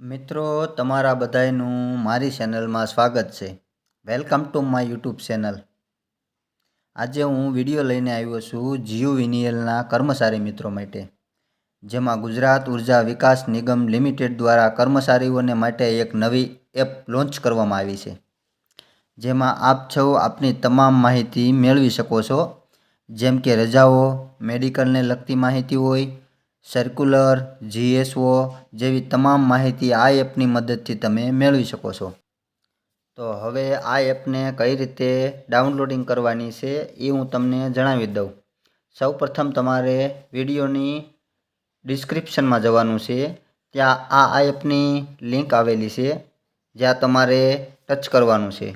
મિત્રો તમારા બધાયનું મારી ચેનલમાં સ્વાગત છે। Welcome to my YouTube channel. આજે હું વિડીયો લઈને આવ્યો છું જીયુવીએનએલના કર્મચારી મિત્રો માટે, જેમાં ગુજરાત ઉર્જા વિકાસ નિગમ લિમિટેડ દ્વારા કર્મચારીઓને માટે એક નવી એપ લોન્ચ કરવામાં આવી છે, જેમાં આપ સૌ આપની તમામ માહિતી મેળવી શકો છો, જેમ કે રજાઓ, મેડિકલને લગતી માહિતી હોય, સર્ક્યુલર, જીએસઓ જેવી તમામ માહિતી આ એપની મદદથી તમે મેળવી શકો છો। તો હવે આ એપને કઈ રીતે ડાઉનલોડિંગ કરવાની છે એ હું તમને જણાવી દઉં। સૌપ્રથમ તમારે વિડીયોની ડિસ્ક્રિપ્શનમાં જવાનું છે, ત્યાં આ એપની લિંક આવેલી છે, જ્યાં તમારે ટચ કરવાનું છે।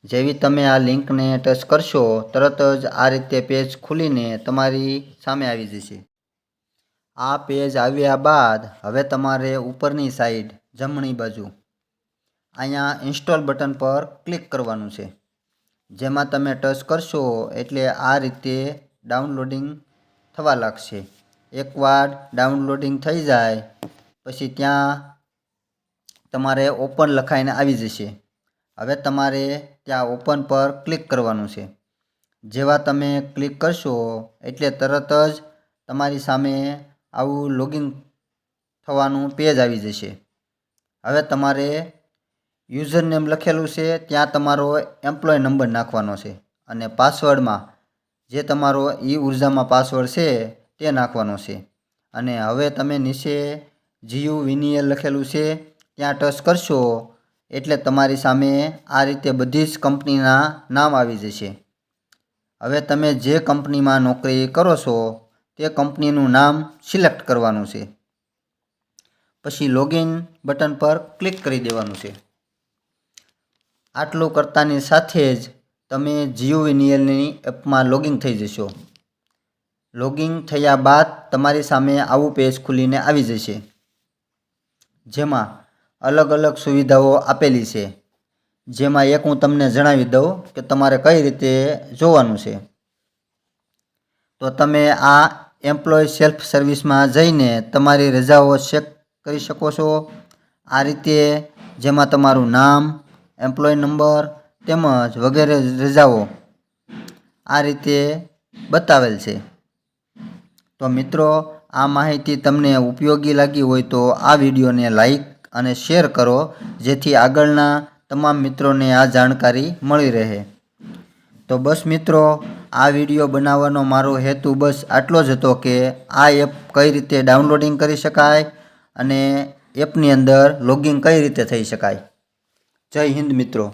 જેવી તમે આ લિંકને ટચ કરશો તરત જ આ રીતે પેજ ખુલીને તમારી સામે આવી જશે। આ પેજ આવ્યા બાદ હવે તમારે ઉપરની સાઈડ જમણી બાજુ અહીંયા ઇન્સ્ટોલ બટન પર ક્લિક કરવાનું છે, જેમાં તમે ટચ કરશો એટલે આ રીતે ડાઉનલોડિંગ થવા લાગશે। એકવાર ડાઉનલોડિંગ થઈ જાય પછી ત્યાં તમારે ઓપન લખાઈને આવી જશે। હવે તમારે ત્યાં ઓપન પર ક્લિક કરવાનું છે। જેવા તમે ક્લિક કરશો એટલે તરત જ તમારી સામે આવું લોગિન થવાનું પેજ આવી જશે। હવે તમારે યુઝર નેમ લખેલું છે ત્યાં તમારો એમ્પ્લોય નંબર નાખવાનો છે અને પાસવર્ડમાં જે તમારો ઉર્જામાં પાસવર્ડ છે તે નાખવાનો છે। અને હવે તમે નીચે જીયુવીએનએલ લખેલું છે ત્યાં ટચ કરશો એટલે તમારી સામે આ રીતે બધી જ કંપનીના નામ આવી જશે। હવે તમે જે કંપનીમાં નોકરી કરો છો તે કંપનીનું નામ સિલેક્ટ કરવાનું છે, પછી લોગિન બટન પર ક્લિક કરી દેવાનું છે। આટલું કરતાની સાથે જ તમે જીયુવીએનએલની એપમાં લોગિન થઈ જશો। લોગિન થયા બાદ તમારી સામે આવું પેજ ખુલીને આવી જશે, જેમાં અલગ અલગ સુવિધાઓ આપેલી છે, જેમાં એક હું તમને જણાવી દઉં કે તમારે કઈ રીતે જોવાનું છે। તો તમે આ એમ્પ્લોય સેલ્ફ સર્વિસમાં જઈને તમારી રજાઓ ચેક કરી શકો છો। આ રીતે જેમાં તમારું નામ, એમ્પ્લોય નંબર તેમજ વગેરે રજાઓ આ રીતે બતાવેલ છે। તો મિત્રો આ માહિતી તમને ઉપયોગી લાગી હોય તો આ વિડીયોને લાઈક અને શેર કરો, જેથી આગળના તમામ મિત્રોને આ જાણકારી મળી રહે। તો બસ મિત્રો, આ વિડીયો બનાવવાનો મારો હેતુ બસ આટલો જ હતો કે આ એપ કઈ રીતે ડાઉનલોડિંગ કરી શકાય અને એપની અંદર લોગિન કઈ રીતે થઈ શકાય। જય હિન્દ મિત્રો।